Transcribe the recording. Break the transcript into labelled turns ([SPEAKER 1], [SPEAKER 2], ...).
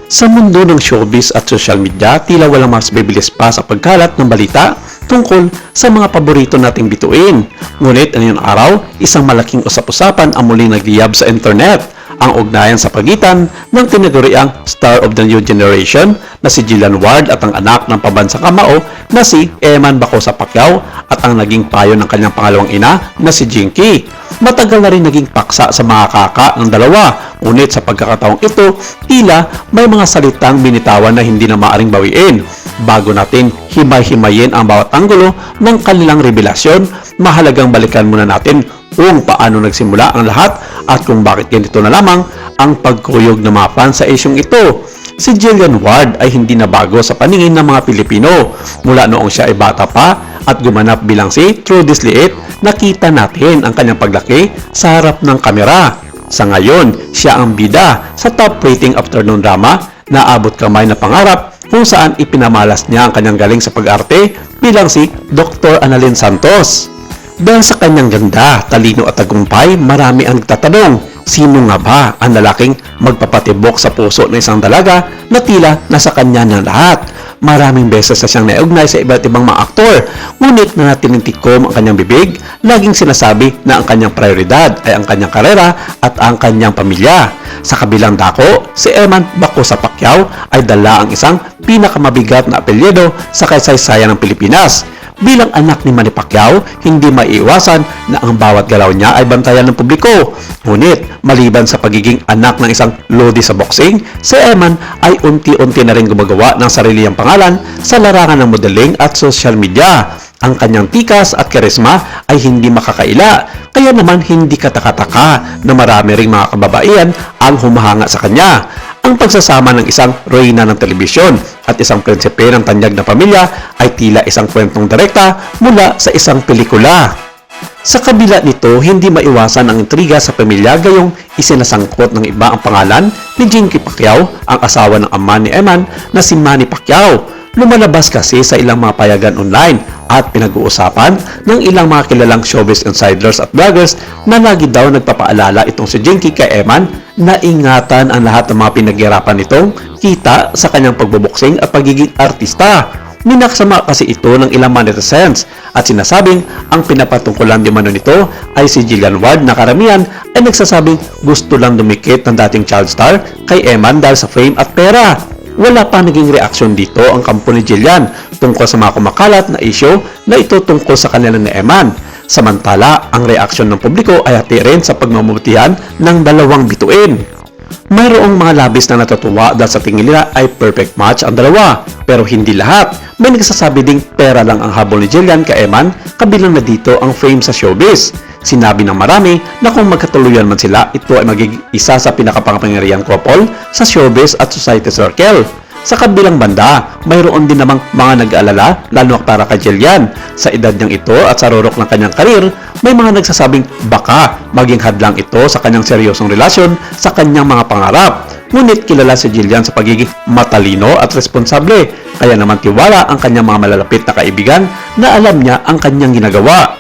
[SPEAKER 1] Sa mundo ng showbiz at social media, tila walang mas bibilis pa sa pagkalat ng balita tungkol sa mga paborito nating bituin. Ngunit anong araw, isang malaking usap-usapan ang muling nagliyab sa internet. Ang ugnayan sa pagitan ng tinaguriang star of the new generation na si Jillian Ward at ang anak ng pambansang kamao na si Eman Bacosa Pacquiao at ang naging payo ng kanyang pangalawang ina na si Jinky. Matagal na rin naging paksa sa mga kaka ng dalawa, ngunit sa pagkakataong ito, tila may mga salitang binitawan na hindi na maaring bawiin. Bago natin himay-himayin ang bawat anggulo ng kanilang revelasyon, mahalagang balikan muna natin kung paano nagsimula ang lahat at kung bakit ganito na lamang ang pagkuyog ng mga fans sa isyong ito. Si Jillian Ward ay hindi na bago sa paningin ng mga Pilipino. Mula noong siya ay bata pa at gumanap bilang si True Disliit, nakita natin ang kanyang paglaki sa harap ng kamera. Sa ngayon, siya ang bida sa top rating afternoon drama na Abot Kamay na Pangarap, kung saan ipinamalas niya ang kanyang galing sa pag-arte bilang si Dr. Annalyn Santos. Dahil sa kanyang ganda, talino at tagumpay, marami ang nagtatanong, sino nga ba ang lalaking magpapatibok sa puso ng isang dalaga na tila nasa kanya na lahat? Maraming beses na siyang naugnay sa iba't ibang mga aktor, ngunit nanatiling tikom ang kanyang bibig, laging sinasabi na ang kanyang prioridad ay ang kanyang karera at ang kanyang pamilya. Sa kabilang dako, si Eman Bacosa Pacquiao ay dala ang isang pinakamabigat na apelyido sa kasaysayan ng Pilipinas. Bilang anak ni Manny Pacquiao, hindi maiiwasan na ang bawat galaw niya ay bantayan ng publiko. Ngunit, maliban sa pagiging anak ng isang lodi sa boxing, si Eman ay unti-unti na rin gumagawa ng sarili niyang pangalan sa larangan ng modeling at social media. Ang kanyang tikas at karisma ay hindi makakaila, kaya naman hindi katakataka na marami ring mga kababaihan ang humahanga sa kanya. Ang pagsasama ng isang reyna ng telebisyon at isang prinsipe ng tanyag na pamilya ay tila isang kwentong direkta mula sa isang pelikula. Sa kabila nito, hindi maiwasan ang intriga sa pamilya gayong isinasangkot ng iba ang pangalan ni Jinky Pacquiao, ang asawa ng ama ni Eman na si Manny Pacquiao. Lumalabas kasi sa ilang mga payagan online at pinag-uusapan ng ilang mga kilalang showbiz insiders at bloggers na lagi daw nagpapaalala itong si Jinky kay Eman na ingatan ang lahat ng mga pinaghirapan nitong kita sa kanyang pagboboksing at pagiging artista. Minaksama kasi ito ng ilang netizens at sinasabing ang pinapatungkulan di mano nito ay si Jillian Ward na karamihan ay nagsasabing gusto lang dumikit ng dating child star kay Eman dahil sa fame at pera. Wala pa naging reaksyon dito ang kampo ni Jillian tungkol sa mga kumakalat na issue na ito tungkol sa kanila ni Eman. Samantala, ang reaksyon ng publiko ay hati rin sa pagmamutihan ng dalawang bituin. Mayroong mga labis na natutuwa dahil sa tingin nila ay perfect match ang dalawa. Pero hindi lahat. May nagsasabi ding pera lang ang habol ni Jillian kay Eman, kabilang na dito ang fame sa showbiz. Sinabi ng marami na kung magkatuluyan man sila, ito ay magiging isa sa pinakapangapangyarihang couple sa showbiz at society circle. Sa kabilang banda, mayroon din namang mga nag-aalala, lalo para kay Jillian. Sa edad niyang ito at sa rurok ng kanyang karir, may mga nagsasabing baka maging hadlang ito sa kanyang seryosong relasyon sa kanyang mga pangarap. Ngunit kilala si Jillian sa pagiging matalino at responsable, kaya naman tiwala ang kanyang mga malalapit na kaibigan na alam niya ang kanyang ginagawa.